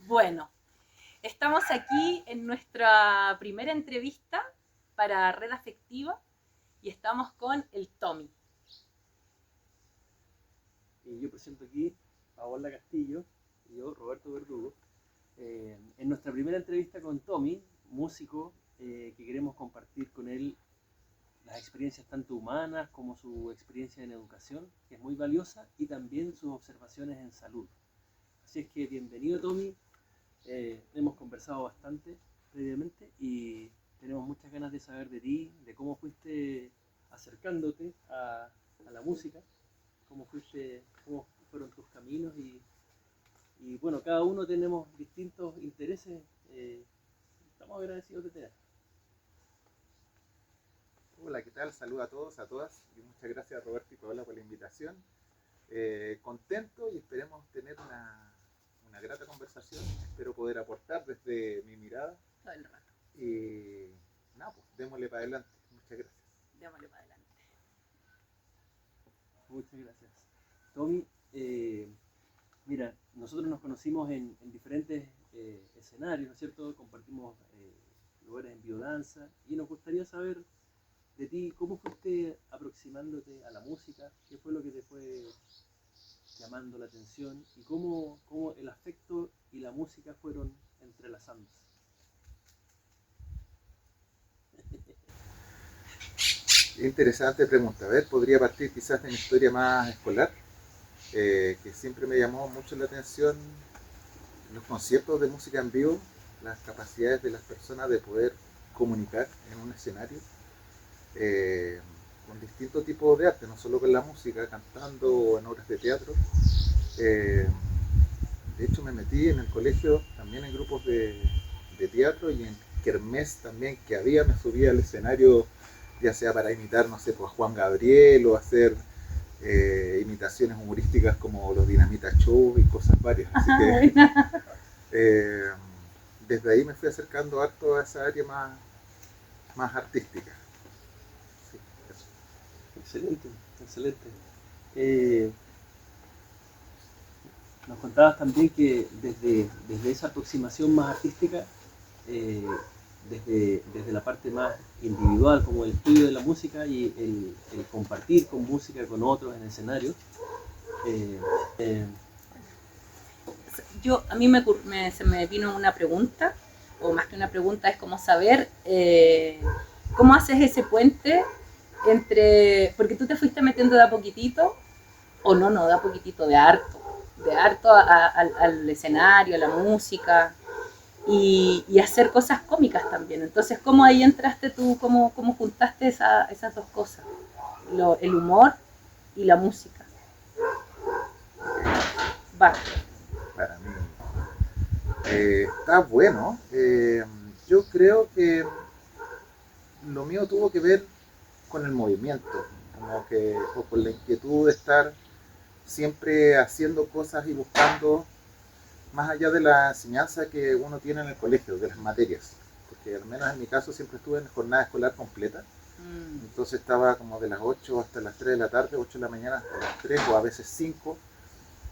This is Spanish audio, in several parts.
Bueno, estamos aquí en nuestra primera entrevista para Red Afectiva y estamos con el Tommy. Y yo presento aquí a Paola Castillo y yo, Roberto Verdugo, en nuestra primera entrevista con Tommy, músico, que queremos compartir con él las experiencias tanto humanas como su experiencia en educación, que es muy valiosa, y también sus observaciones en salud. Así es que bienvenido, Tommy. Hemos conversado bastante previamente y tenemos muchas ganas de saber de ti, de cómo fuiste acercándote a la música, cómo fueron tus caminos y bueno, cada uno tenemos distintos intereses. Estamos agradecidos de tener. Hola, ¿qué tal? Saludos a todos, a todas y muchas gracias Roberto y Paola por la invitación. Contento y esperemos tener una grata conversación. Espero poder aportar desde mi mirada Todo el rato. y nada, pues démosle para adelante. Muchas gracias. Démosle para adelante. Muchas gracias. Tommy, mira, nosotros nos conocimos en diferentes escenarios, ¿no es cierto? Compartimos lugares en biodanza y nos gustaría saber de ti, ¿cómo fuiste aproximándote a la música? ¿Qué fue lo que te fue llamando la atención? ¿Y cómo el afecto y la música fueron entrelazándose? Interesante pregunta. A ver, podría partir quizás de mi historia más escolar, que siempre me llamó mucho la atención los conciertos de música en vivo, las capacidades de las personas de poder comunicar en un escenario eh, con distintos tipos de arte, no solo con la música, cantando o en obras de teatro. Eh, de hecho, me metí en el colegio también en grupos de teatro y en kermés también que había, me subía al escenario ya sea para imitar, no sé, pues a Juan Gabriel o hacer imitaciones humorísticas como los Dinamita Show y cosas varias. Así que eh, desde ahí me fui acercando harto a esa área más artística. Sí, eso. Excelente, excelente. Eh, Nos contabas también que desde esa aproximación más artística, eh, desde la parte más individual, como el estudio de la música y el compartir con música con otros en escenario, eh, eh, A mí se me vino una pregunta, o más que una pregunta, es como saber cómo haces ese puente entre, porque tú te fuiste metiendo de a poquitito, o no, de a poquitito, de harto al escenario, a la música, y hacer cosas cómicas también. Entonces, ¿cómo ahí entraste tú, cómo juntaste esas dos cosas? El humor y la música. Okay. Va. Para mí está bueno. Yo creo que lo mío tuvo que ver con el movimiento, como que, o con la inquietud de estar siempre haciendo cosas y buscando más allá de la enseñanza que uno tiene en el colegio, de las materias. Porque al menos en mi caso siempre estuve en jornada escolar completa. Entonces estaba como de las 8 hasta las 3 de la tarde, 8 de la mañana hasta las 3 o a veces 5,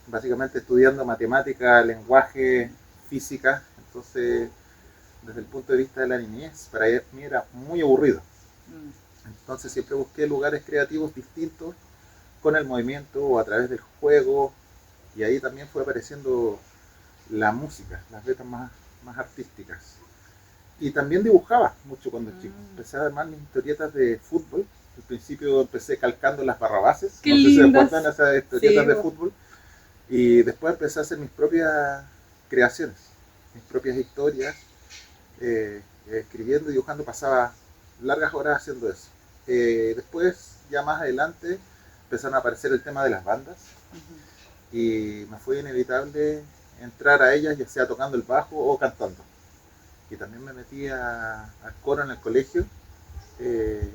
básicamente estudiando matemática, lenguaje, física. Entonces, desde el punto de vista de la niñez, para mí era muy aburrido. Entonces siempre busqué lugares creativos distintos con el movimiento o a través del juego, y ahí también fue apareciendo la música, las letras más artísticas. Y también dibujaba mucho cuando chico. Empecé a armar mis historietas de fútbol. Al principio empecé calcando las barrabases. Qué No sé si se lindas. acuerdan esas historietas Sí, de fútbol. Y después empecé a hacer mis propias creaciones, mis propias historias. Escribiendo y dibujando pasaba largas horas haciendo eso. Después, ya más adelante, empezaron a aparecer el tema de las bandas. Y me fue inevitable entrar a ellas, ya sea tocando el bajo o cantando. Y también me metí al coro en el colegio, eh,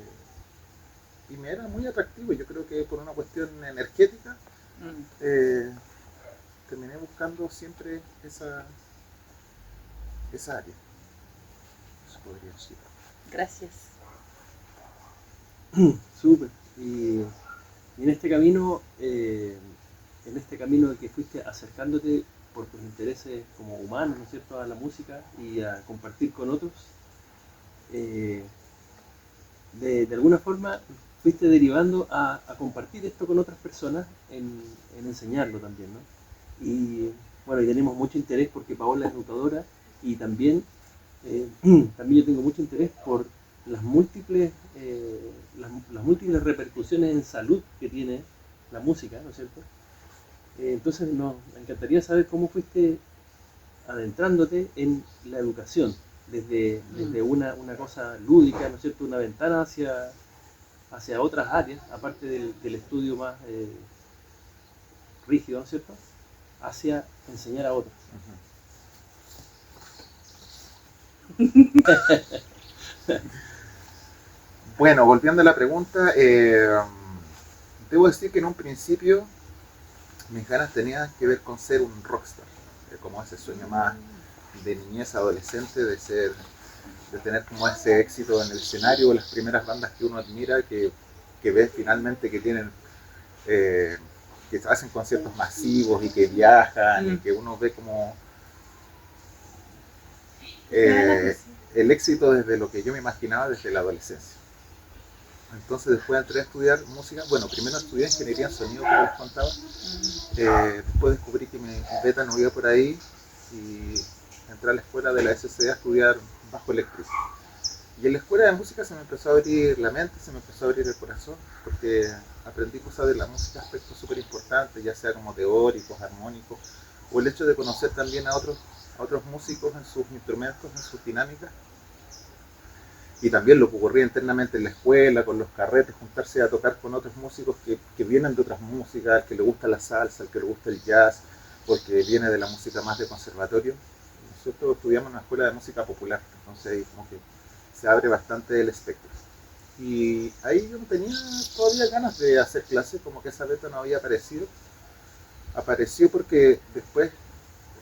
y me era muy atractivo. Yo creo que por una cuestión energética eh, terminé buscando siempre esa área. Eso podría decir. gracias. súper. Y en este camino que fuiste acercándote por tus intereses como humanos, ¿no es cierto?, a la música y a compartir con otros, de alguna forma fuiste derivando a compartir esto con otras personas en enseñarlo también, ¿no? Y bueno, y tenemos mucho interés porque Paola es educadora y también, también yo tengo mucho interés por las múltiples repercusiones en salud que tiene la música, ¿no es cierto? Entonces nos encantaría saber cómo fuiste adentrándote en la educación, desde una cosa lúdica, ¿no es cierto?, una ventana hacia otras áreas, aparte del estudio más rígido, ¿no es cierto?, hacia enseñar a otros. Bueno, volviendo a la pregunta, debo decir que en un principio mis ganas tenían que ver con ser un rockstar, como ese sueño más de niñez, adolescente, de tener como ese éxito en el escenario, las primeras bandas que uno admira, que ves finalmente que tienen, que hacen conciertos masivos y que viajan, y que uno ve como el éxito desde lo que yo me imaginaba desde la adolescencia. Entonces después entré a estudiar música. Bueno, primero estudié ingeniería en sonido, como les contaba. Después descubrí que mi beta no iba por ahí y entré a la escuela de la SCD a estudiar bajo eléctrico. Y en la escuela de música se me empezó a abrir la mente, se me empezó a abrir el corazón, porque aprendí cosas de la música, aspectos súper importantes, ya sea como teóricos, armónicos, o el hecho de conocer también a otros músicos en sus instrumentos, en sus dinámicas. Y también lo que ocurría internamente en la escuela, con los carretes, juntarse a tocar con otros músicos que vienen de otras músicas, al que le gusta la salsa, al que le gusta el jazz, porque viene de la música más de conservatorio. Nosotros estudiamos en una escuela de música popular, entonces ahí como que se abre bastante el espectro. Y ahí yo no tenía todavía ganas de hacer clases, como que esa beta no había aparecido. Apareció porque después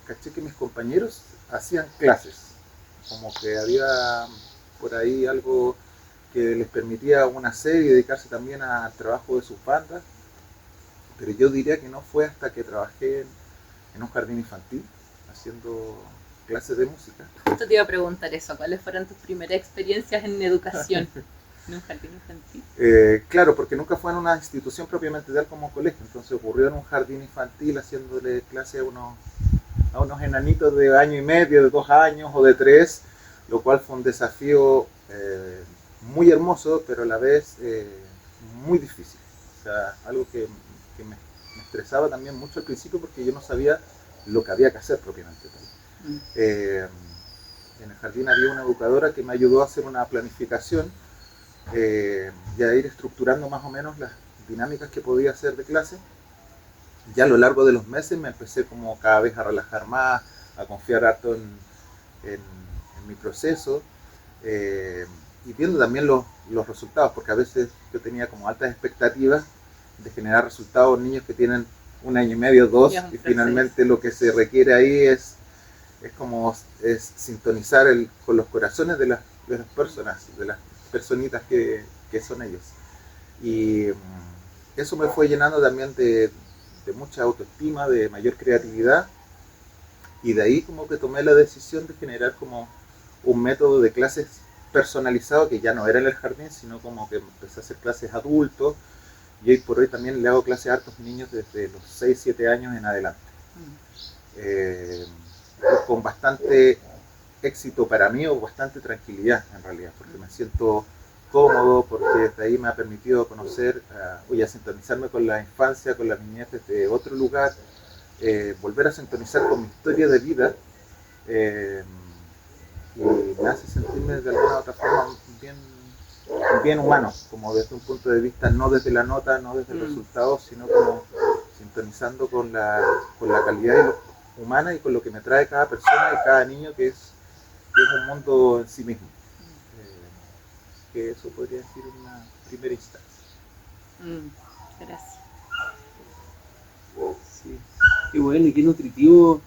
caché que mis compañeros hacían clases, como que había por ahí algo que les permitía aún hacer y dedicarse también al trabajo de sus bandas, pero yo diría que no fue hasta que trabajé en un jardín infantil haciendo clases de música. Justo te iba a preguntar eso, ¿cuáles fueron tus primeras experiencias en educación en un jardín infantil? Claro, porque nunca fue en una institución propiamente tal como colegio, entonces ocurrió en un jardín infantil haciéndole clase a unos enanitos de año y medio, de 2 años o de 3, lo cual fue un desafío muy hermoso, pero a la vez muy difícil. O sea, algo que me estresaba también mucho al principio porque yo no sabía lo que había que hacer propiamente tal. En el jardín había una educadora que me ayudó a hacer una planificación y a ir estructurando más o menos las dinámicas que podía hacer de clase. Ya a lo largo de los meses me empecé como cada vez a relajar más, a confiar harto en mi proceso y viendo también los resultados, porque a veces yo tenía como altas expectativas de generar resultados en niños que tienen 1 año y medio, 2, y finalmente lo que se requiere ahí es sintonizar con los corazones de las personas, de las personitas que son ellos. Y eso me fue llenando también de mucha autoestima, de mayor creatividad, y de ahí como que tomé la decisión de generar como un método de clases personalizado que ya no era en el jardín, sino como que empecé a hacer clases adultos, y hoy por hoy también le hago clases a hartos niños desde los 6, 7 años en adelante. Con bastante éxito para mí, o bastante tranquilidad en realidad, porque me siento cómodo, porque desde ahí me ha permitido conocer, voy a sintonizarme con la infancia, con la niñez desde otro lugar, volver a sintonizar con mi historia de vida, y me hace sentirme de alguna u otra forma bien humano, como desde un punto de vista no desde la nota, no desde el resultado, sino como sintonizando con la calidad humana y con lo que me trae cada persona y cada niño, que es un mundo en sí mismo. Que eso podría decir en una primera instancia. Gracias. Sí. Qué bueno y qué nutritivo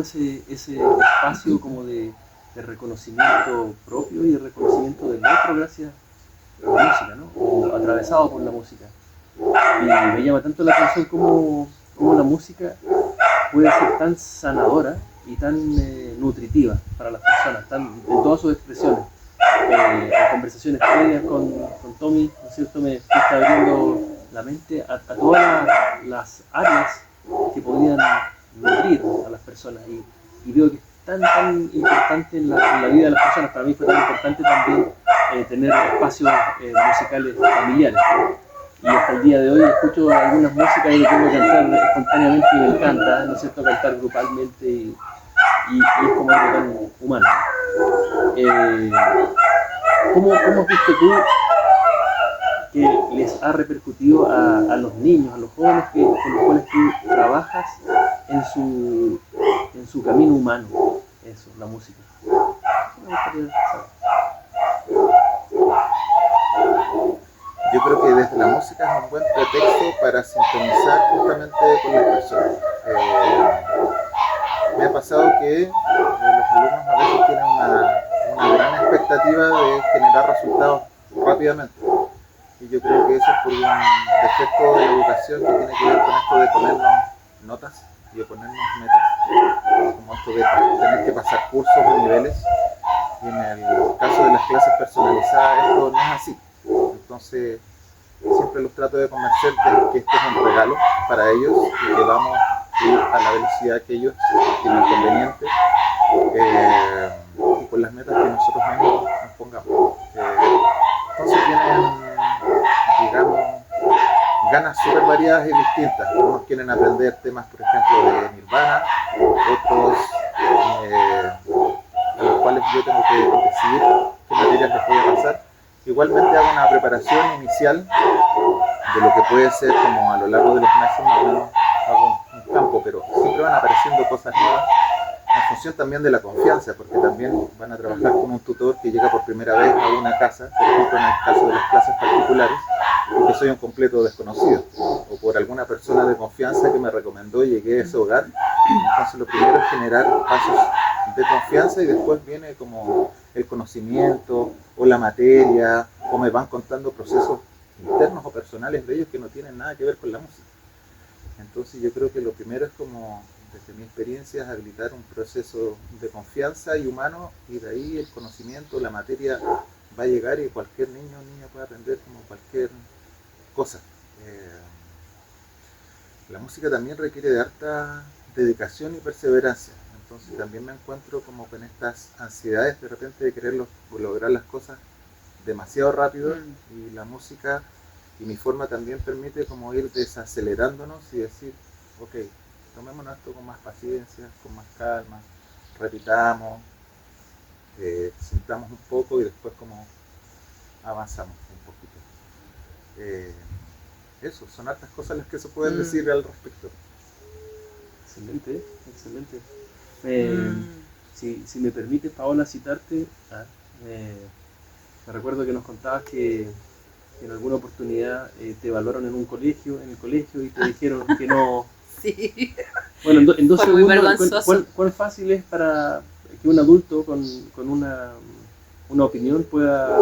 ese espacio como de reconocimiento propio y de reconocimiento del otro gracias a la música, ¿no? O atravesado por la música. Y me llama tanto la atención cómo la música puede ser tan sanadora y tan nutritiva para las personas, en todas sus expresiones. En conversaciones previas con Tommy, ¿no es cierto?, me está abriendo la mente a todas las áreas que podrían nutrir a las personas, y veo que es tan importante en la vida de las personas. Para mí fue tan importante también tener espacios musicales familiares, ¿no? Y hasta el día de hoy escucho algunas músicas y tengo que cantar espontáneamente y me encanta, ¿no es cierto?, cantar grupalmente y es como algo tan humano. ¿Cómo has visto tú que les ha repercutido a los niños, a los jóvenes con los cuales tú trabajas en su camino humano? Eso, la música. Me gustaría saber. Yo creo que desde la música es un buen pretexto para sintonizar justamente con las personas. Me ha pasado que los alumnos a veces tienen una gran expectativa de generar resultados rápidamente. Y yo creo que eso es por un defecto de la educación que tiene que ver con esto de ponernos notas y de ponernos metas, como esto de tener que pasar cursos o niveles. Y en el caso de las clases personalizadas esto no es así. Entonces siempre los trato de convencer de que este es un regalo para ellos y que vamos a ir a la velocidad que ellos estimen conveniente, y con las metas que nosotros mismos nos pongamos. Entonces tienen, digamos, ganas súper variadas y distintas. Algunos quieren aprender temas, por ejemplo, de Nirvana, otros a los cuales yo tengo que decidir qué materias les voy a pasar. Igualmente hago una preparación inicial de lo que puede ser, como a lo largo de los meses más o menos hago un campo, pero siempre van apareciendo cosas nuevas en función también de la confianza, porque también van a trabajar con un tutor que llega por primera vez a una casa, por ejemplo en el caso de las clases particulares, y que soy un completo desconocido, o por alguna persona de confianza que me recomendó y llegué a ese hogar. Entonces lo primero es generar pasos de confianza y después viene como el conocimiento o la materia, o me van contando procesos internos o personales de ellos que no tienen nada que ver con la música. Entonces yo creo que lo primero es, como desde mi experiencia, es habilitar un proceso de confianza y humano, y de ahí el conocimiento, la materia va a llegar y cualquier niño o niña puede aprender como cualquier cosa. La música también requiere de harta dedicación y perseverancia. Entonces también me encuentro como con estas ansiedades de repente de querer lograr las cosas demasiado rápido, y la música y mi forma también permite como ir desacelerándonos y decir, ok, tomémonos esto con más paciencia, con más calma, repitamos, sintamos un poco y después como avanzamos un poquito. Eso, son hartas cosas las que se pueden decir al respecto. Excelente, excelente. Si me permites, Paola, citarte, me recuerdo que nos contabas que en alguna oportunidad te evaluaron en el colegio y te dijeron que no. Sí. Bueno, en 2 Fue muy segundos, vergonzoso. ¿cuán fácil es para que un adulto con una opinión pueda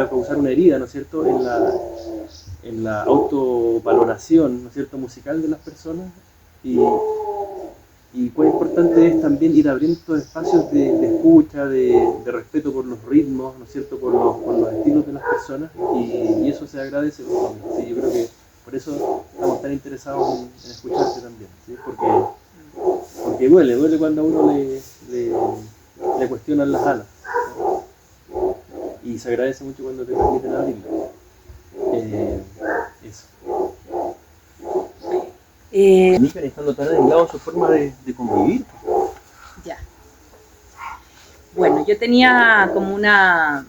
causar una herida, ¿no es cierto?, en la autovaloración, ¿no es cierto?, musical de las personas, y cuán importante es también ir abriendo estos espacios de escucha, de respeto por los ritmos, ¿no es cierto?, por los estilos de las personas, y eso se agradece. Sí, yo creo que por eso estamos tan interesados en escucharte también, ¿sí? Porque duele cuando a uno le cuestionan las alas, ¿no? Y se agradece mucho cuando te permiten abrirlo. Eso. Níger estando tan aislado su forma de convivir. Ya. Bueno, yo tenía como unas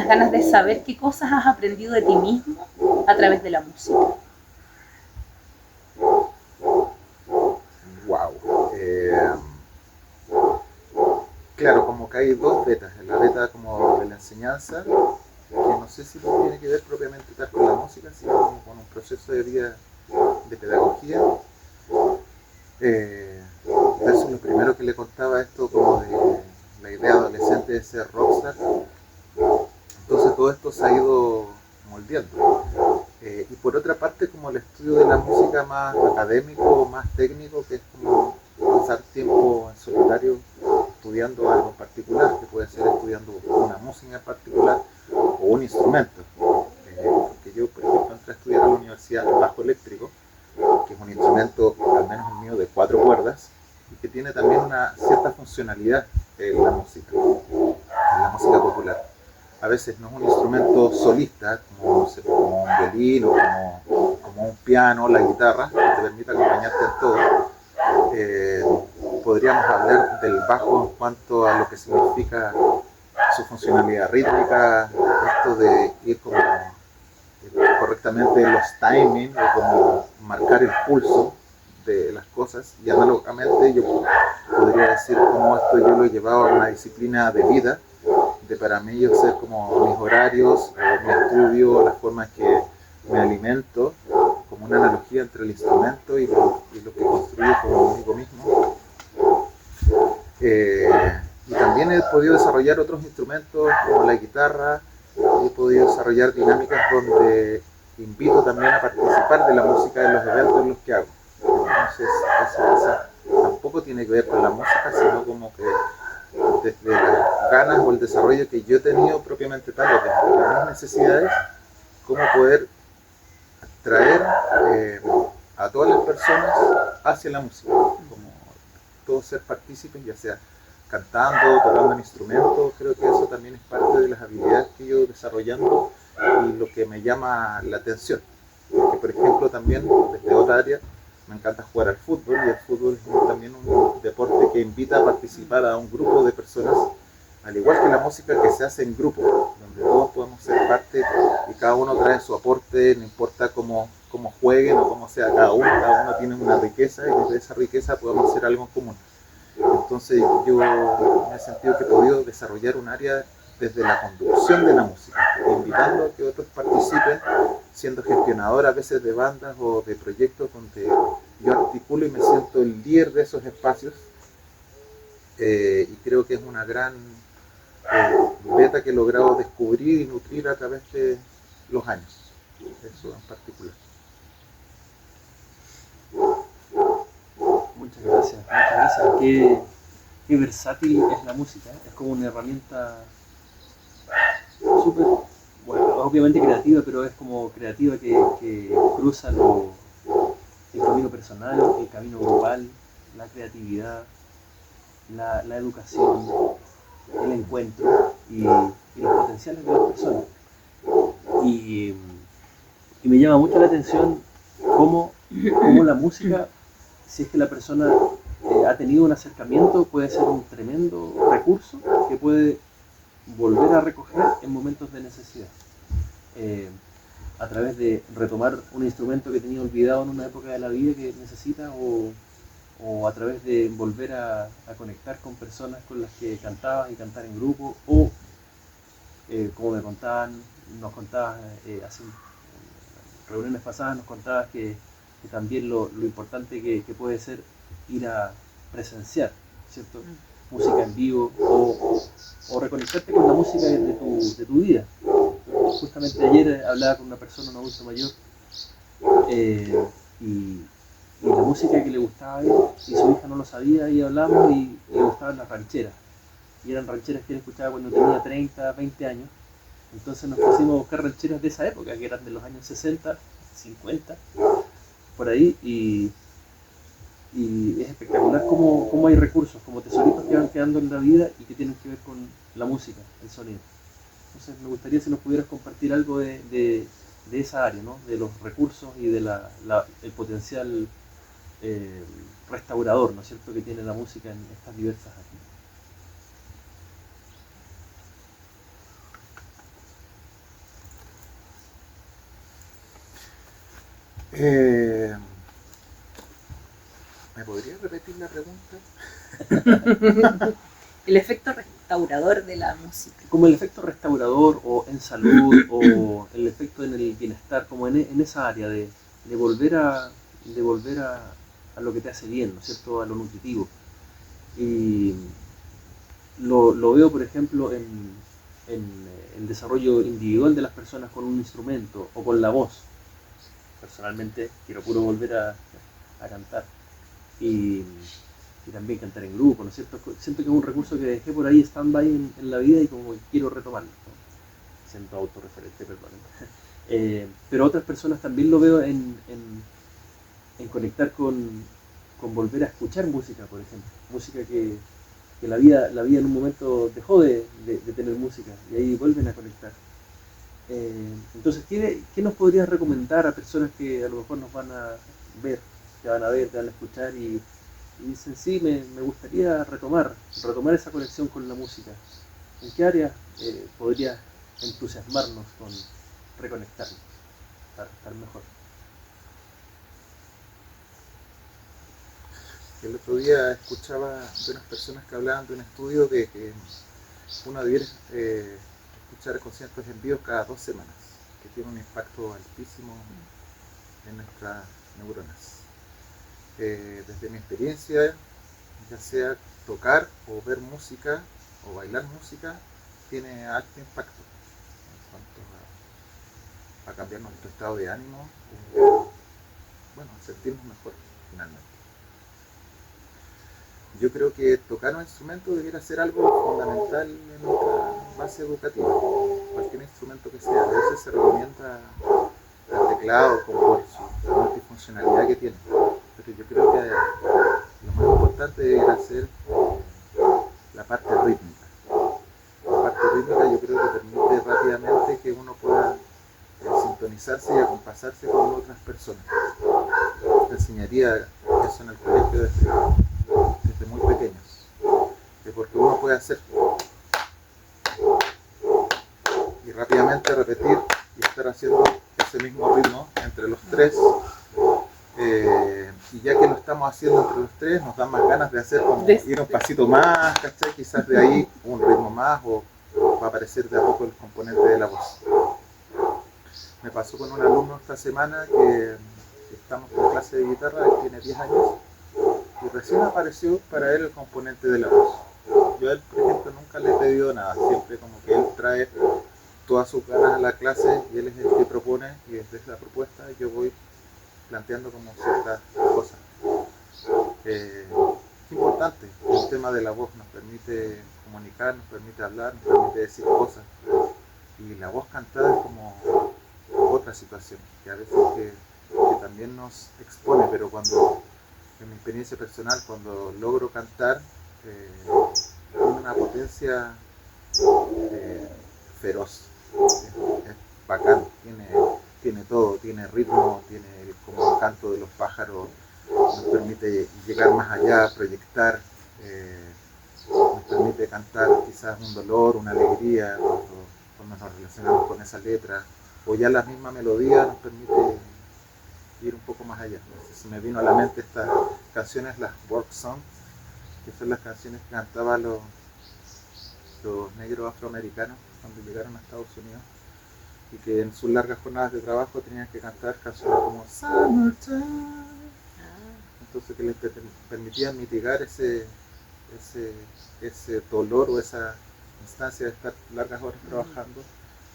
ganas de saber qué cosas has aprendido de ti mismo a través de la música. Wow. Claro, como que hay dos betas. La beta como de la enseñanza, que no sé si tiene que ver propiamente tal con la música, sino como con un proceso de vida de pedagogía. Eso es lo primero que le contaba, esto como de la idea adolescente de ser rockstar. Entonces todo esto se ha ido moldeando. Y por otra parte, como el estudio de la música más académico, más técnico, que es como pasar tiempo en solitario estudiando algo en particular, que puede ser estudiando una música en particular o un instrumento. Porque yo, por ejemplo, entré a estudiar a la universidad el bajo eléctrico, que es un instrumento, al menos el mío, de 4 cuerdas, y que tiene también una cierta funcionalidad en la música popular. A veces no es un instrumento solista, como, no sé, como un violín o como un piano, la guitarra, que te permite acompañarte en todo. Eh, Podríamos hablar del bajo en cuanto a lo que significa su funcionalidad rítmica, esto de ir como correctamente los timings, o como marcar el pulso de las cosas, y análogamente yo podría decir cómo esto yo lo he llevado a una disciplina de vida, de para mí yo ser como mis horarios, mi estudio, la forma en que me alimento, como una analogía entre el instrumento y lo que construyo conmigo mismo. Y también he podido desarrollar otros instrumentos como la guitarra, y he podido desarrollar dinámicas donde invito también a participar de la música en los eventos en los que hago. Entonces, eso tampoco tiene que ver con la música, sino como que desde las ganas o el desarrollo que yo he tenido propiamente tal, o desde mis necesidades, cómo poder traer a todas las personas hacia la música, como todos ser partícipes, ya sea cantando, tocando un instrumento. Creo que eso también es parte de las habilidades que yo desarrollando y lo que me llama la atención. Porque, por ejemplo, también desde otra área me encanta jugar al fútbol, y el fútbol es también un deporte que invita a participar a un grupo de personas, al igual que la música, que se hace en grupo, donde todos podemos ser parte y cada uno trae su aporte, no importa cómo jueguen o cómo sea cada uno tiene una riqueza, y desde esa riqueza podemos hacer algo en común. Entonces yo me he sentido que he podido desarrollar un área desde la conducción de la música, invitando a que otros participen, siendo gestionador a veces de bandas o de proyectos donde yo articulo y me siento el líder de esos espacios, y creo que es una gran beta que he logrado descubrir y nutrir a través de los años, eso en particular. Muchas gracias, muchas gracias. Qué versátil es la música, ¿eh? Es como una herramienta súper, bueno, obviamente creativa, pero es como creativa que cruza el camino personal, el camino grupal, la creatividad, la educación, el encuentro y los potenciales de las personas. Y me llama mucho la atención cómo la música, si es que la persona ha tenido un acercamiento, puede ser un tremendo recurso que puede volver a recoger en momentos de necesidad. A través de retomar un instrumento que tenía olvidado en una época de la vida que necesita, o a través de volver a conectar con personas con las que cantabas y cantar en grupo, o como nos contabas hace reuniones pasadas, nos contabas que también lo importante que puede ser ir a presenciar, ¿cierto? Música en vivo, o reconectarte con la música de tu vida. Justamente ayer hablaba con una persona, un adulto mayor, y la música que le gustaba a él, y su hija no lo sabía, y hablamos, y le gustaban las rancheras. Y eran rancheras que él escuchaba cuando tenía 30, 20 años. Entonces nos pusimos a buscar rancheras de esa época, que eran de los años 60, 50, por ahí, y es espectacular cómo hay recursos, como tesoritos que van quedando en la vida y que tienen que ver con la música, el sonido. Entonces me gustaría si nos pudieras compartir algo de esa área, ¿no? De los recursos y de el potencial restaurador, ¿no es cierto?, que tiene la música en estas diversas áreas. ¿Me podrías repetir la pregunta? El efecto restaurador de la música. Como el efecto restaurador, o en salud, o el efecto en el bienestar, como en esa área de volver a lo que te hace bien, ¿no es cierto?, a lo nutritivo. Y lo veo, por ejemplo, en el desarrollo individual de las personas con un instrumento o con la voz. personalmente quiero puro volver a cantar. Y, y también cantar en grupo, ¿no es cierto? Siento que es un recurso que dejé por ahí stand-by en la vida y como que quiero retomarlo, ¿no? Siento autorreferente, perdón. Pero otras personas también lo veo en conectar con volver a escuchar música, por ejemplo. Música que la vida en un momento dejó de tener música y ahí vuelven a conectar. Entonces, ¿qué nos podrías recomendar a personas que a lo mejor nos van a ver, te van a ver, te van a escuchar y dicen, sí, me gustaría retomar esa conexión con la música? ¿En qué área podrías entusiasmarnos con reconectarnos para estar mejor? El otro día escuchaba de unas personas que hablaban de un estudio de que uno debiera escuchar conciertos en vivo cada 2 semanas, que tiene un impacto altísimo en nuestras neuronas. Desde mi experiencia, ya sea tocar o ver música o bailar música, tiene alto impacto en cuanto a cambiar nuestro estado de ánimo, bueno, sentirnos mejor finalmente. Yo creo que tocar un instrumento debiera ser algo fundamental en nuestra base educativa, cualquier instrumento que sea. A veces se recomienda el teclado por su multifuncionalidad que tiene, pero yo creo que lo más importante debería ser la parte rítmica. La parte rítmica yo creo que permite rápidamente que uno pueda sintonizarse y acompasarse con otras personas. Te enseñaría eso en el colegio desde muy pequeños, porque uno puede hacer y rápidamente repetir y estar haciendo ese mismo ritmo entre los tres, y ya que lo estamos haciendo entre los tres nos dan más ganas de hacer como ir un pasito más, ¿cachai? Quizás de ahí un ritmo más o va a aparecer de a poco el componente de la voz. Me pasó con un alumno esta semana que estamos con clase de guitarra, él tiene 10 años y recién apareció para él el componente de la voz. Yo a él, por ejemplo, nunca le he pedido nada, siempre como que él trae todas sus ganas a la clase y él es el que propone y desde la propuesta yo voy planteando como ciertas cosas. Es importante, el tema de la voz nos permite comunicar, nos permite hablar, nos permite decir cosas y la voz cantada es como otra situación que a veces que también nos expone, pero cuando en mi experiencia personal cuando logro cantar tiene una potencia feroz, es bacán, tiene todo, tiene ritmo, tiene como el canto de los pájaros, nos permite llegar más allá, proyectar, nos permite cantar quizás un dolor, una alegría, cuando nos relacionamos con esa letra, o ya la misma melodía nos permite ir un poco más allá. Entonces me vino a la mente estas canciones, las work songs, que son las canciones que cantaban los negros afroamericanos cuando llegaron a Estados Unidos y que en sus largas jornadas de trabajo tenían que cantar canciones como Summertime, entonces que les permitían mitigar ese dolor o esa instancia de estar largas horas trabajando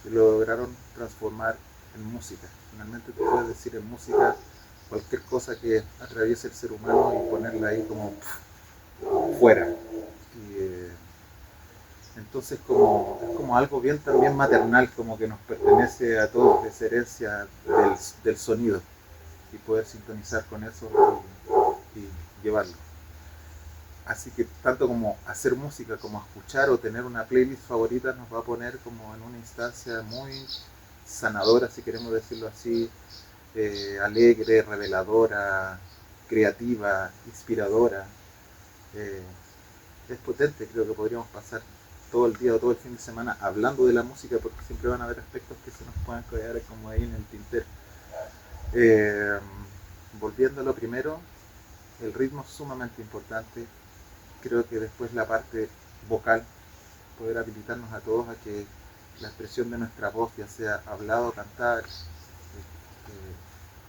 y lo lograron transformar en música. Finalmente tú puedes decir en música cualquier cosa que atraviese el ser humano y ponerla ahí como fuera. Entonces es como algo bien también maternal, como que nos pertenece a todos, esa herencia del sonido y poder sintonizar con eso y llevarlo. Así que tanto como hacer música como escuchar o tener una playlist favorita nos va a poner como en una instancia muy sanadora, si queremos decirlo así, alegre, reveladora, creativa, inspiradora. Es potente, creo que podríamos pasar todo el día o todo el fin de semana hablando de la música porque siempre van a haber aspectos que se nos puedan quedar como ahí en el tintero. Volviendo a lo primero, el ritmo es sumamente importante. Creo que después la parte vocal, poder habilitarnos a todos a que la expresión de nuestra voz, ya sea hablada o cantada,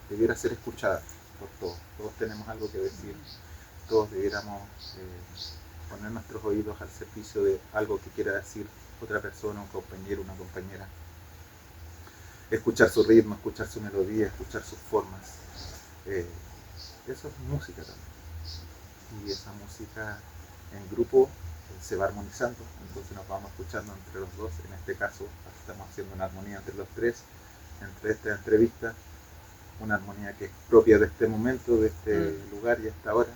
debiera ser escuchada por todos. Todos tenemos algo que decir, todos debiéramos poner nuestros oídos al servicio de algo que quiera decir otra persona, un compañero, una compañera. escuchar su ritmo, escuchar su melodía, escuchar sus formas. Eh, Eso es música también. Y esa música en grupo se va armonizando, entonces nos vamos escuchando entre los dos. En este caso estamos haciendo una armonía entre los tres, entre esta entrevista, una armonía que es propia de este momento, de este lugar y esta hora,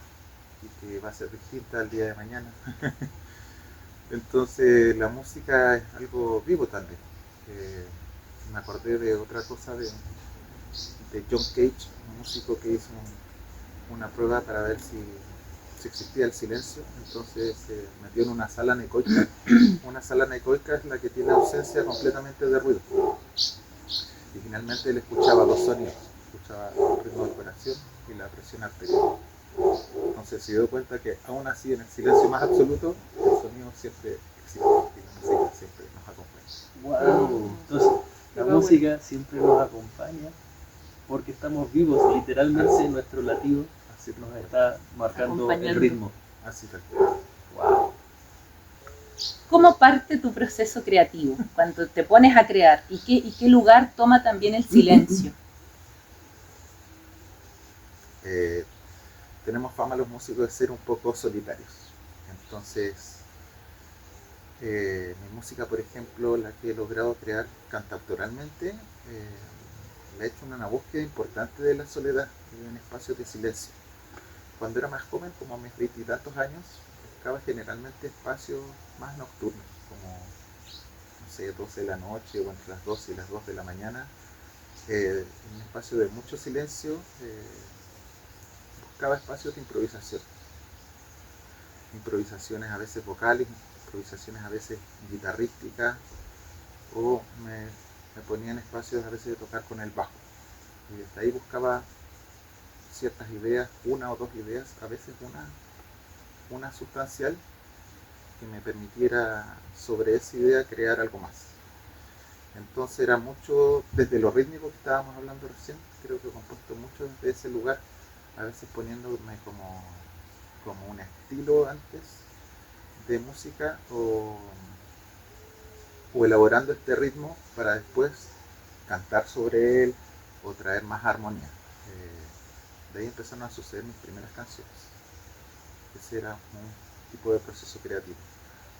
y que va a ser distinta al día de mañana. Entonces la música es algo vivo también. Me acordé de otra cosa de John Cage, un músico que hizo una prueba para ver si existía el silencio. Entonces se metió en una sala anecoica. Una sala anecoica es la que tiene ausencia completamente de ruido. Y finalmente él escuchaba dos sonidos. Escuchaba el ritmo del corazón y la presión arterial. Entonces se dio cuenta que aún así en el silencio más absoluto el sonido siempre existe y la música siempre nos acompaña. Wow. Entonces la música siempre nos acompaña porque estamos vivos, literalmente nuestro latido así nos está marcando el ritmo. Así tal. Wow. ¿Cómo parte tu proceso creativo cuando te pones a crear? ¿Y qué lugar toma también el silencio? Tenemos fama los músicos de ser un poco solitarios. Entonces, mi música, por ejemplo, la que he logrado crear cantautoralmente, le he hecho una búsqueda importante de la soledad en espacios de silencio. Cuando era más joven, como a mis 20 y tantos años, buscaba generalmente espacios más nocturnos, como, no sé, 12 de la noche o entre las 12 y las 2 de la mañana, en un espacio de mucho silencio. Buscaba espacios de improvisaciones a veces vocales, improvisaciones a veces guitarrísticas, o me ponía en espacios a veces de tocar con el bajo, y desde ahí buscaba ciertas ideas, una o dos ideas, a veces una sustancial que me permitiera sobre esa idea crear algo más. Entonces era mucho desde lo rítmico que estábamos hablando recién, creo que he compuesto mucho desde ese lugar, a veces poniéndome como un estilo antes de música o elaborando este ritmo para después cantar sobre él o traer más armonía. De ahí empezaron a suceder mis primeras canciones. Ese era un tipo de proceso creativo.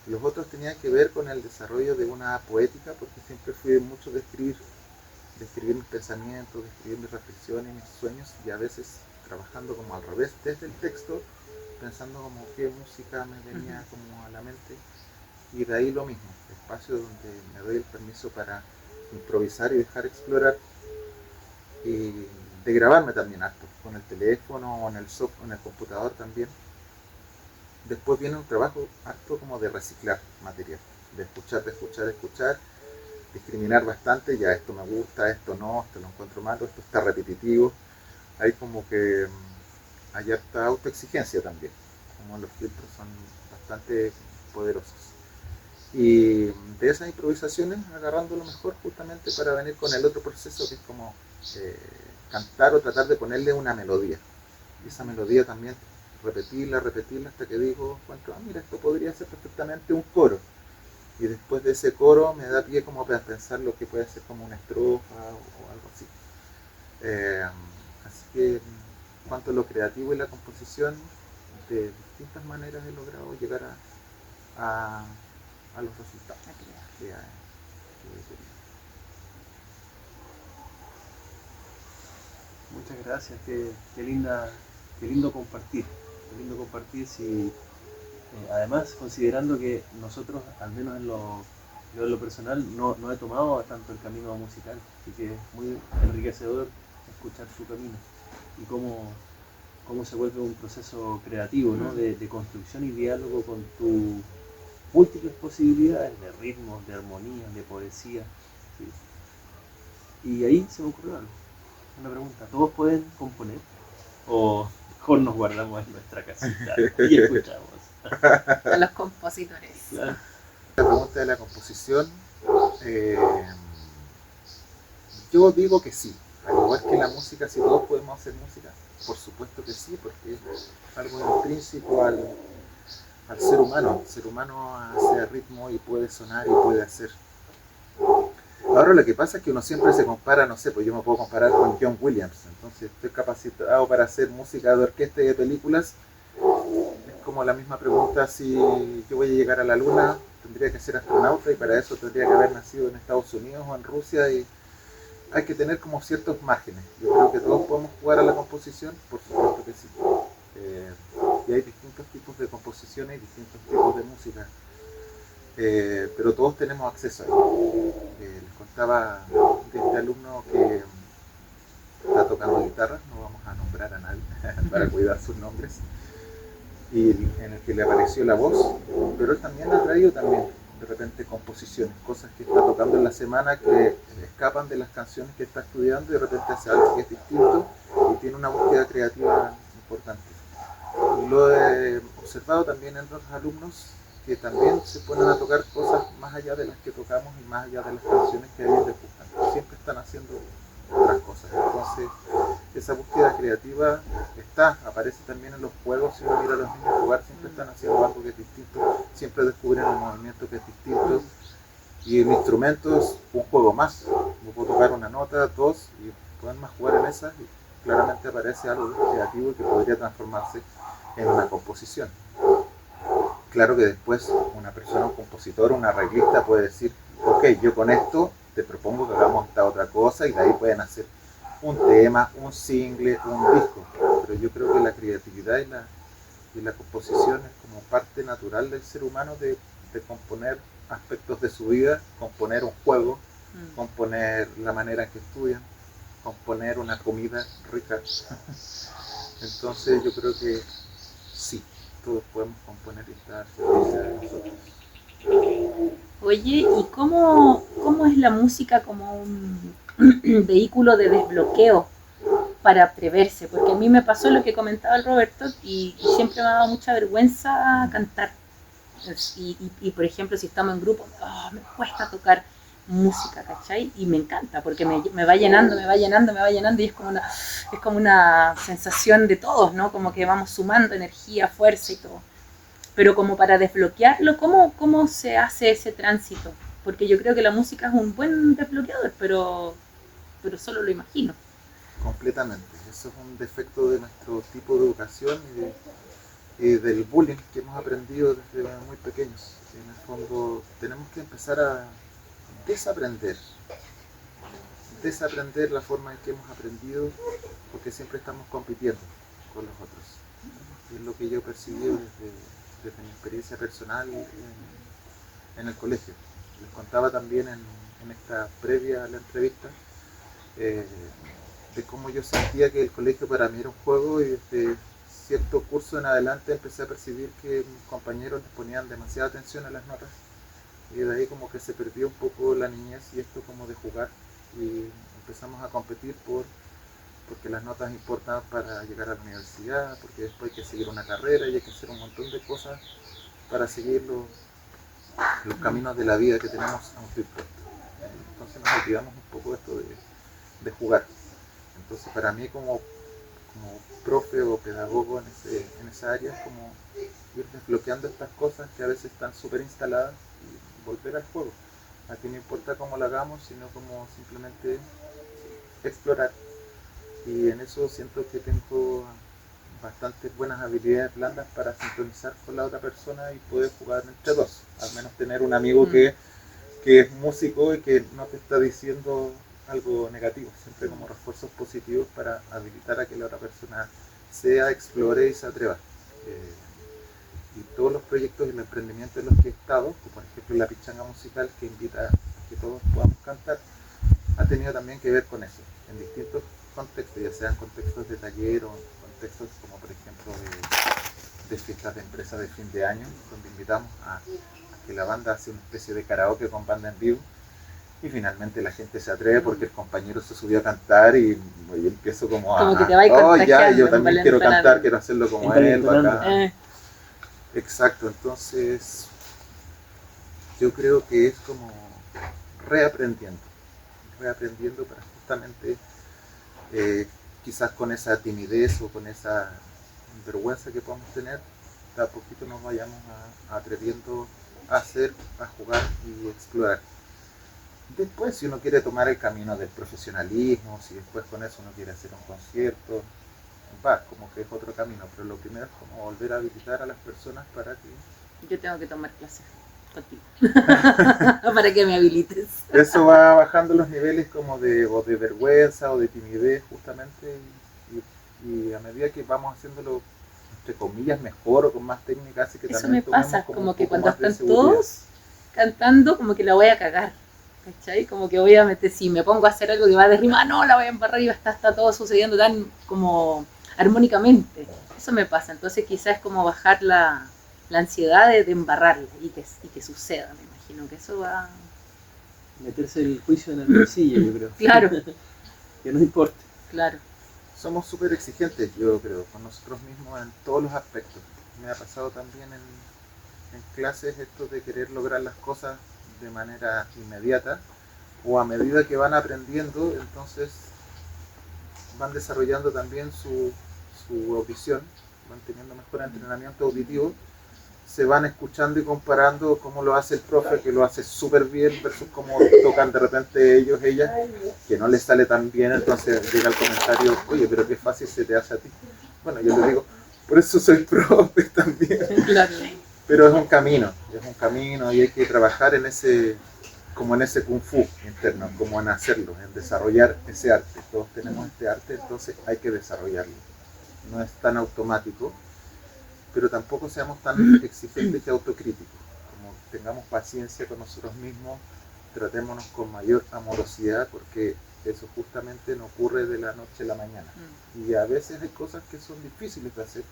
Los otros tenían que ver con el desarrollo de una poética, porque siempre fui mucho de escribir mis pensamientos, de escribir mis reflexiones, mis sueños, y a veces trabajando como al revés desde el texto, pensando como qué música me venía como a la mente, y de ahí lo mismo, espacio donde me doy el permiso para improvisar y dejar explorar, y de grabarme también harto, con el teléfono o en el software, en el computador también. Después viene un trabajo harto como de reciclar material, de escuchar, discriminar bastante, ya esto me gusta, esto no, esto lo encuentro malo, esto está repetitivo. Hay como que hay harta autoexigencia también, como los filtros son bastante poderosos. Y de esas improvisaciones agarrando lo mejor justamente para venir con el otro proceso que es como cantar o tratar de ponerle una melodía. Y esa melodía también repetirla hasta que digo, mira, esto podría ser perfectamente un coro. Y después de ese coro me da pie como para pensar lo que puede ser como una estrofa o algo así. Así que en cuanto a lo creativo y la composición, de distintas maneras he logrado llegar a los resultados que quería. Muchas gracias, qué lindo compartir. Qué lindo compartir si además considerando que nosotros, al menos en lo personal, no he tomado tanto el camino musical, así que es muy enriquecedor escuchar su camino y cómo se vuelve un proceso creativo, ¿no? de construcción y diálogo con tus múltiples posibilidades de ritmos, de armonías, de poesía. ¿Sí? Y ahí se me ocurrió algo, una pregunta: ¿todos pueden componer? ¿O mejor nos guardamos en nuestra casita y escuchamos a los compositores? Claro. La pregunta de la composición, yo digo que sí. Al igual que la música, si todos podemos hacer música, por supuesto que sí, porque es algo intrínseco al ser humano. El ser humano hace ritmo y puede sonar y puede hacer. Ahora lo que pasa es que uno siempre se compara, no sé, pues yo me puedo comparar con John Williams, entonces estoy capacitado para hacer música de orquesta y de películas. Es como la misma pregunta si yo voy a llegar a la luna, tendría que ser astronauta y para eso tendría que haber nacido en Estados Unidos o en Rusia y hay que tener como ciertos márgenes. Yo creo que todos podemos jugar a la composición, por supuesto que sí. Eh, y hay distintos tipos de composiciones y distintos tipos de música. Pero todos tenemos acceso a ello. Les contaba de este alumno que está tocando guitarra, no vamos a nombrar a nadie para cuidar sus nombres, y en el que le apareció la voz, pero él también ha traído también de repente composiciones, cosas que está tocando en la semana que escapan de las canciones que está estudiando y de repente hace algo que es distinto y tiene una búsqueda creativa importante. Y lo he observado también en otros alumnos que también se ponen a tocar cosas más allá de las que tocamos y más allá de las canciones que a ellos les gustan. Siempre están haciendo otras cosas. Entonces, esa búsqueda creativa aparece también en los juegos. Si uno mira a los niños jugar, siempre están haciendo algo que es distinto, siempre descubren un movimiento que es distinto. Y el instrumento es un juego más. Yo puedo tocar una nota, dos, y pueden más jugar en esas, y claramente aparece algo creativo que podría transformarse en una composición. Claro que después una persona, un compositor, un arreglista puede decir, ok, yo con esto te propongo que hagamos esta otra cosa, y de ahí pueden hacer un tema, un single, un disco. Pero yo creo que la creatividad y la composición es como parte natural del ser humano de componer aspectos de su vida, componer un juego, componer la manera en que estudian, componer una comida rica. Entonces yo creo que sí, todos podemos componer y estar felices de nosotros. Oye, ¿y cómo es la música como un vehículo de desbloqueo para atreverse? Porque a mí me pasó lo que comentaba el Roberto y siempre me ha dado mucha vergüenza cantar. Y por ejemplo, si estamos en grupo, me cuesta tocar música, ¿cachai? Y me encanta porque me va llenando, me va llenando, me va llenando y es como una sensación de todos, ¿no? Como que vamos sumando energía, fuerza y todo. Pero como para desbloquearlo, ¿cómo se hace ese tránsito? Porque yo creo que la música es un buen desbloqueador, pero solo lo imagino. Completamente. Eso es un defecto de nuestro tipo de educación y del bullying que hemos aprendido desde muy pequeños. En el fondo tenemos que empezar a desaprender la forma en que hemos aprendido, porque siempre estamos compitiendo con los otros. Y es lo que yo he percibido desde mi experiencia personal en el colegio. Les contaba también en esta previa a la entrevista de cómo yo sentía que el colegio para mí era un juego, y desde cierto curso en adelante empecé a percibir que mis compañeros les ponían demasiada atención a las notas, y de ahí como que se perdió un poco la niñez y esto como de jugar, y empezamos a competir porque las notas importan para llegar a la universidad, porque después hay que seguir una carrera y hay que hacer un montón de cosas para seguir los caminos de la vida que tenemos a un clic puesto. Entonces nos olvidamos un poco de esto de jugar. Entonces para mí como profe o pedagogo en esa área es como ir desbloqueando estas cosas que a veces están súper instaladas y volver al juego. Aquí no importa cómo lo hagamos, sino como simplemente explorar. Y en eso siento que tengo bastantes buenas habilidades blandas para sincronizar con la otra persona y poder jugar entre dos. Al menos tener un amigo que es músico y que no te está diciendo algo negativo, siempre como refuerzos positivos para habilitar a que la otra persona explore y se atreva. Y todos los proyectos y el emprendimiento en los que he estado, como por ejemplo la pichanga musical que invita a que todos podamos cantar, ha tenido también que ver con eso, en distintos contextos, ya sean contextos de taller o contextos como por ejemplo de fiestas de empresas de fin de año, donde invitamos a que la banda hace una especie de karaoke con banda en vivo, y finalmente la gente se atreve porque el compañero se subió a cantar y empiezo como que te va ya, yo también quiero cantar, quiero hacerlo como él, bacán. Exacto, entonces yo creo que es como reaprendiendo para justamente quizás con esa timidez o con esa vergüenza que podamos tener, de a poquito nos vayamos atreviendo a hacer, a jugar y explorar. después, si uno quiere tomar el camino del profesionalismo, si después con eso uno quiere hacer un concierto, va, como que es otro camino, pero lo primero es como volver a habilitar a las personas para que... Yo tengo que tomar clases contigo para que me habilites. Eso va bajando los niveles como de, o de vergüenza o de timidez justamente, y a medida que vamos haciéndolo entre comillas mejor o con más técnicas, así que Eso también me pasa, como como un que poco cuando más de están seguridad. todos cantando, como que la voy a cagar, ¿cachai? Como que obviamente si me pongo a hacer algo que va de rima, no, la voy a embarrar y está todo sucediendo tan como armónicamente. Eso me pasa, entonces quizás es como bajar la ansiedad de embarrarla y que suceda, me imagino que eso va... Meterse el juicio en el bolsillo, yo creo. Claro, Que no importe. claro. Somos súper exigentes, yo creo, con nosotros mismos en todos los aspectos. Me ha pasado también en clases esto de querer lograr las cosas de manera inmediata, o a medida que van aprendiendo, entonces van desarrollando también su audición, van teniendo mejor entrenamiento auditivo, se van escuchando y comparando cómo lo hace el profe, que lo hace súper bien, versus cómo tocan de repente ellos, ellas, que no les sale tan bien, entonces llega el comentario, oye, pero qué fácil se te hace a ti. Bueno, yo le digo, por eso soy profe también. Claro. Pero es un camino y hay que trabajar en ese, como en ese kung fu interno, como en hacerlo, en desarrollar ese arte. Todos tenemos este arte, entonces hay que desarrollarlo. No es tan automático, pero tampoco seamos tan exigentes y autocríticos. Como tengamos paciencia con nosotros mismos, tratémonos con mayor amorosidad, porque eso justamente no ocurre de la noche a la mañana. Y a veces hay cosas que son difíciles de hacer,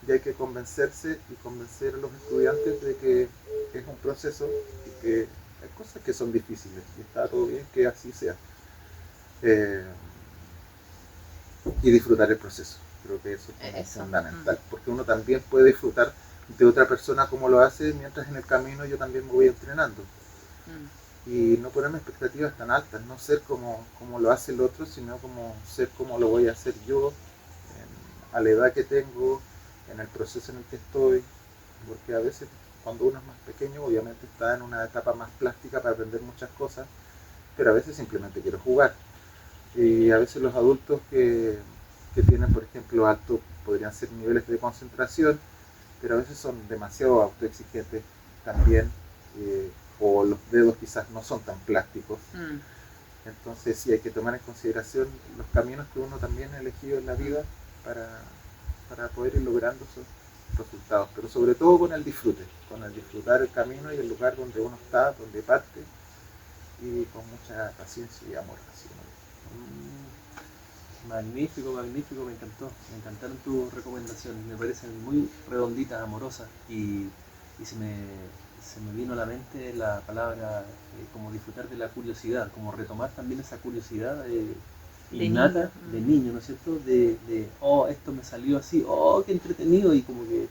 y hay que convencerse y convencer a los estudiantes de que es un proceso y que hay cosas que son difíciles y está todo bien que así sea. Eh, y disfrutar el proceso. Creo que eso es fundamental, porque uno también puede disfrutar de otra persona como lo hace, mientras en el camino yo también me voy entrenando. Y no ponerme expectativas tan altas, no ser como lo hace el otro, sino como ser como lo voy a hacer yo, a la edad que tengo, en el proceso en el que estoy, porque a veces cuando uno es más pequeño obviamente está en una etapa más plástica para aprender muchas cosas, pero a veces simplemente quiero jugar. Y a veces los adultos que tienen, por ejemplo, alto, podrían ser niveles de concentración, pero a veces son demasiado autoexigentes también, o los dedos quizás no son tan plásticos. Entonces sí hay que tomar en consideración los caminos que uno también ha elegido en la vida para poder ir logrando esos resultados, pero sobre todo con el disfrutar el camino y el lugar donde uno está, donde parte, y con mucha paciencia y amor. Así Magnífico, magnífico, me encantó. Me encantaron tus recomendaciones, me parecen muy redonditas, amorosas, y se me vino a la mente la palabra como disfrutar de la curiosidad, como retomar también esa curiosidad innata de niño, ¿no es cierto? Oh, esto me salió así, oh, qué entretenido, y como que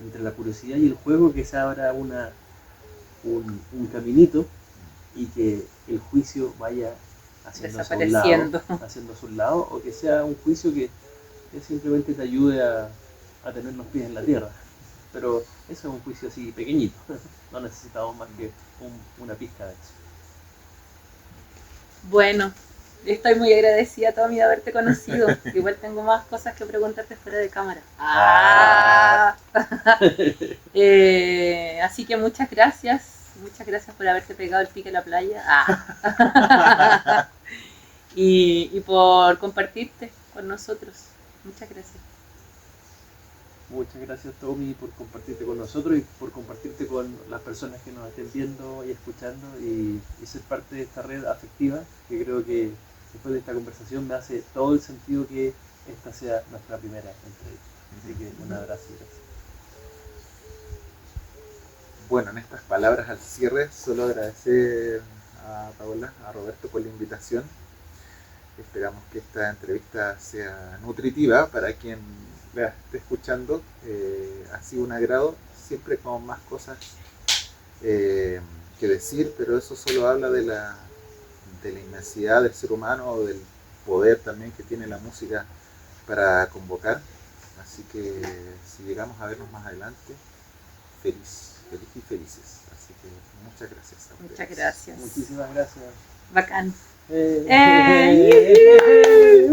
entre la curiosidad y el juego que se abra un caminito y que el juicio vaya haciendo a su lado, o que sea un juicio que simplemente te ayude a tener los pies en la tierra. Pero eso es un juicio así pequeñito, no necesitamos más que una pizca de eso. Bueno, estoy muy agradecida, Tommy, de haberte conocido. Igual tengo más cosas que preguntarte fuera de cámara. Así que muchas gracias por haberte pegado el pique en la playa. Y por compartirte con nosotros. Muchas gracias. Muchas gracias, Tommy, por compartirte con nosotros y por compartirte con las personas que nos estén viendo y escuchando, y ser parte de esta red afectiva, que creo que después de esta conversación me hace todo el sentido que esta sea nuestra primera entrevista. Así que un abrazo y gracias. Bueno, en estas palabras al cierre, solo agradecer a Paola, a Roberto por la invitación. Esperamos que esta entrevista sea nutritiva para quien la esté escuchando. Ha sido un agrado, siempre con más cosas que decir, pero eso solo habla de la inmensidad del ser humano, o del poder también que tiene la música para convocar. Así que si llegamos a vernos más adelante, feliz. feliz y felices. Así que muchas gracias a Muchas ustedes. gracias. Muchísimas gracias. Bacán. Eh, ¡Eh!